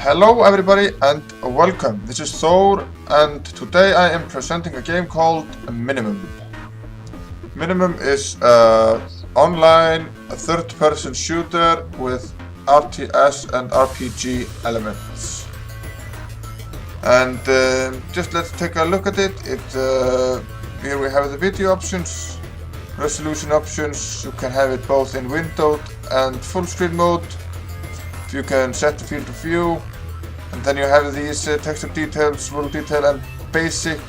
Hello everybody and welcome. This is Thor and today I am presenting a game called Minimum. Minimum is an online third-person shooter with RTS and RPG elements. And just let's take a look at it. Here we have the video options, resolution options. You can have it both in windowed and full screen mode. You can set the field of view, and then you have these texture details, world detail, and basic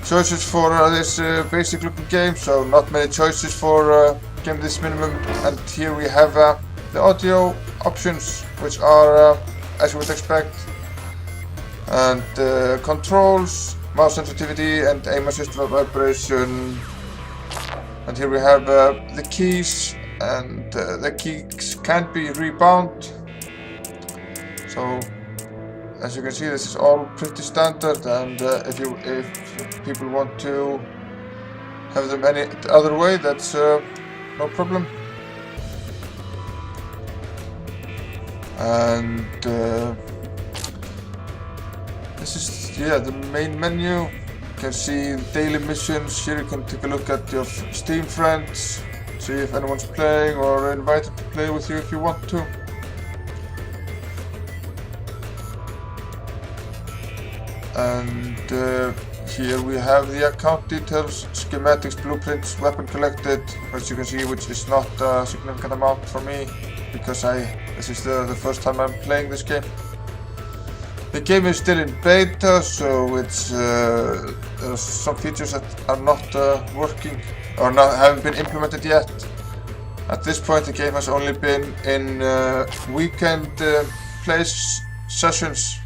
choices for this basic looking game. So not many choices for game this Minimum. And here we have the audio options, which are as you would expect, and controls, mouse sensitivity, and aim assist vibration. And here we have the keys. And the keys can't be rebound. So as you can see, this is all pretty standard, and if people want to have them any other way, that's no problem. And this is the main menu. You can see daily missions. Here you can take a look at your Steam friends, see if anyone's playing, or invite them to play with you if you want to. And here we have the account details, schematics, blueprints, weapon collected, which you can see, which is not a significant amount for me because this is the first time I'm playing this game. The game is still in beta, so there are some features that are not working or haven't been implemented yet. At this point, the game has only been in weekend play sessions.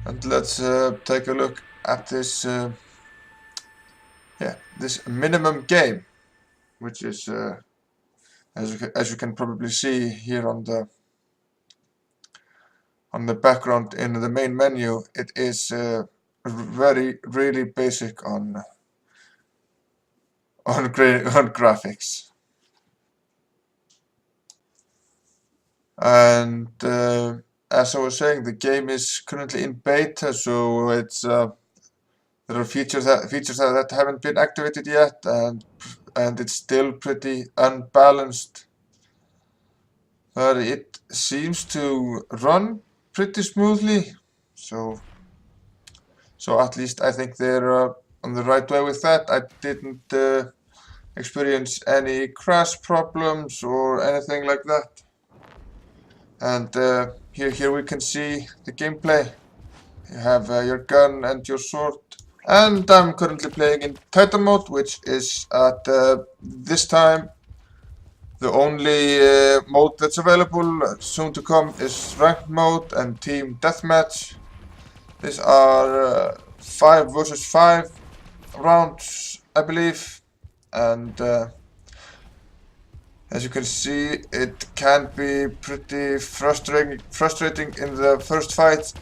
And let's take a look at this this Minimum game, which is as you can probably see here on the background in the main menu. It is really basic on graphics. And as I was saying, the game is currently in beta, so it's there are features that haven't been activated yet, and it's still pretty unbalanced. But it seems to run pretty smoothly, so at least I think they're on the right way with that. I didn't experience any crash problems or anything like that. And here we can see the gameplay. You have your gun and your sword. And I'm currently playing in Titan mode, which is at this time the only mode that's available. Soon to come is ranked mode and team deathmatch. These are 5 versus 5 rounds, I believe, and as you can see, it can be pretty frustrating in the first fight.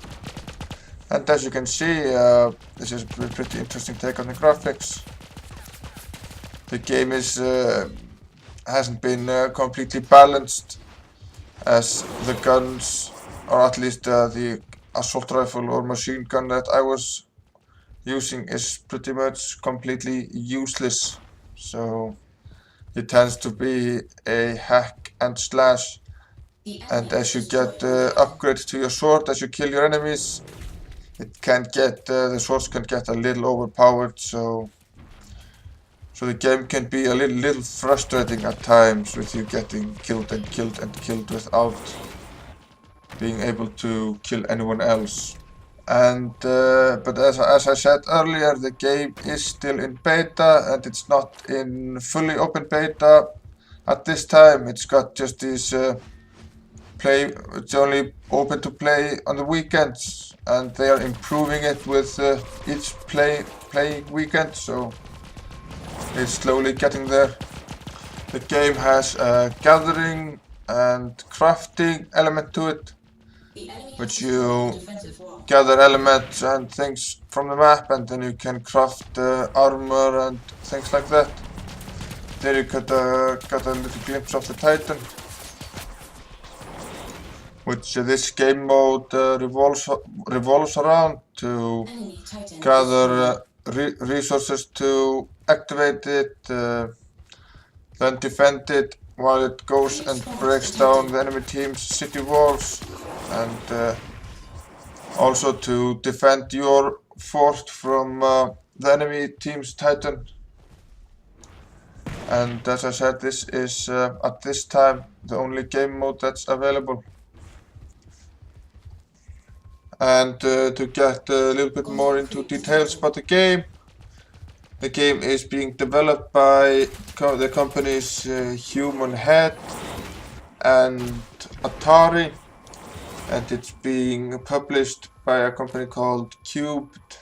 And as you can see, this is a pretty interesting take on the graphics. The game hasn't been completely balanced, as the guns, or at least the assault rifle or machine gun that I was using, is pretty much completely useless. So it tends to be a hack and slash, and as you get upgrades to your sword, as you kill your enemies, it can get the swords can get a little overpowered. So the game can be a little frustrating at times, with you getting killed and killed and killed without being able to kill anyone else. And but as I said earlier, the game is still in beta, and it's not in fully open beta at this time. It's got just these it's only open to play on the weekends, and they are improving it with each play weekend, so it's slowly getting there. The game has a gathering and crafting element to it, which you gather elements and things from the map, and then you can craft armor and things like that. There you got a little glimpse of the Titan. which this game mode revolves around to gather resources to activate it, then defend it while it goes and breaks down the enemy team's city walls, and also to defend your fort from the enemy team's Titan. And as I said, this is at this time the only game mode that's available. And to get a little bit more into details about the game is being developed by the companies Human Head and Atari, and it's being published by a company called Cubed.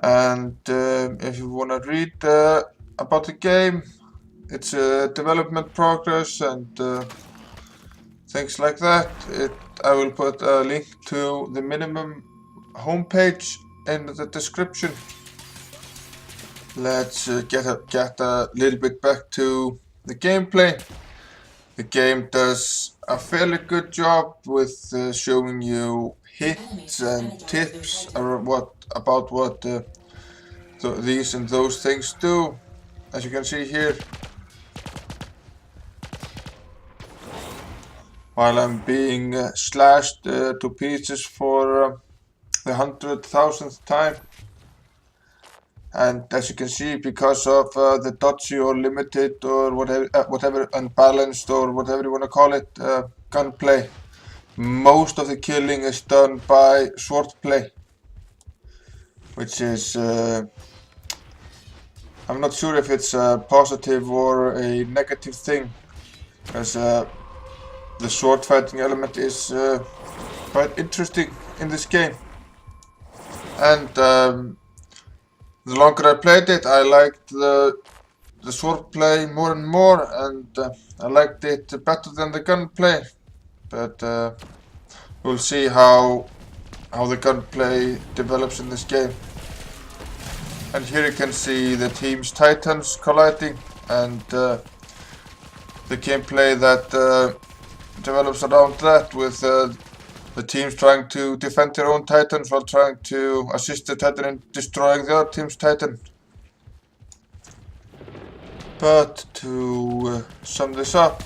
And if you want to read about the game, its development progress and things like that, I will put a link to the minimum homepage in the description. Let's get a little bit back to the gameplay. The game does a fairly good job with showing you hints and tips about what these and those things do, as you can see here. While I'm being slashed to pieces for the 100,000th time. And as you can see, because of the dodgy or limited or whatever unbalanced or whatever you want to call it, gunplay, most of the killing is done by swordplay, which is I'm not sure if it's a positive or a negative thing, because the sword fighting element is quite interesting in this game. And the longer I played it, I liked the swordplay more and more, and I liked it better than the gunplay. But we'll see how the gunplay develops in this game. And here you can see the team's Titans colliding, and the gameplay that develops around that, with the teams trying to defend their own Titans while trying to assist the Titan in destroying the other team's Titan. But to sum this up,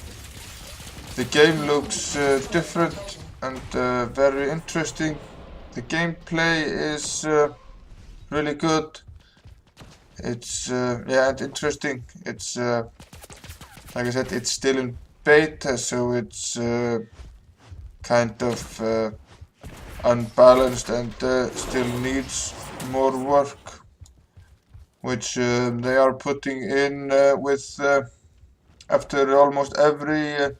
the game looks different and very interesting. The gameplay is really good. It's and interesting. It's like I said, it's still in beta, so it's kind of unbalanced and still needs more work, which they are putting in with after almost every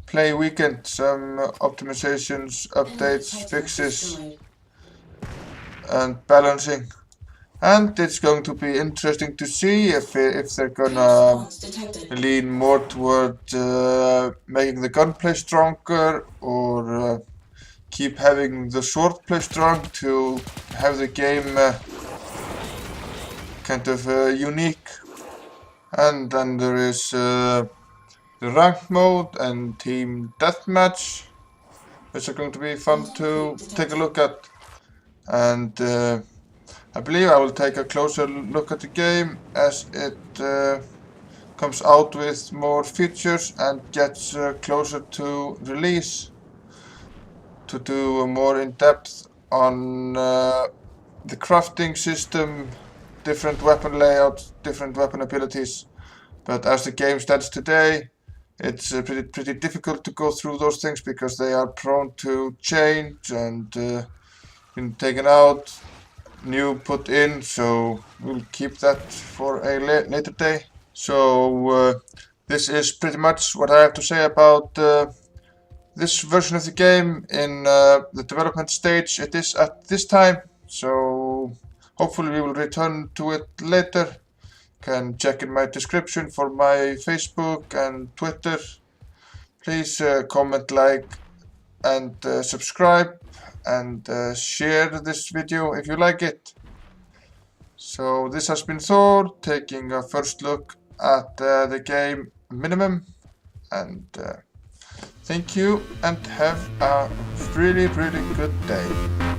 play weekend, some optimizations, updates, fixes, and balancing. And it's going to be interesting to see if they're gonna lean more toward making the gunplay stronger, or keep having the swordplay strong to have the game kind of unique. And then there is the rank mode and team deathmatch, which are going to be fun to take a look at. And I believe I will take a closer look at the game as it comes out with more features and gets closer to release, to do more in depth on the crafting system, different weapon layouts, different weapon abilities. But as the game stands today, it's pretty difficult to go through those things, because they are prone to change and been taken out, new put in, so we'll keep that for a later day. So this is pretty much what I have to say about this version of the game in the development stage it is at this time. So hopefully we will return to it later. You can check in my description for my Facebook and Twitter. Please comment, like, and subscribe, and share this video if you like it. So this has been Thor, taking a first look at the game Minimum, and Thank you and have a really good day.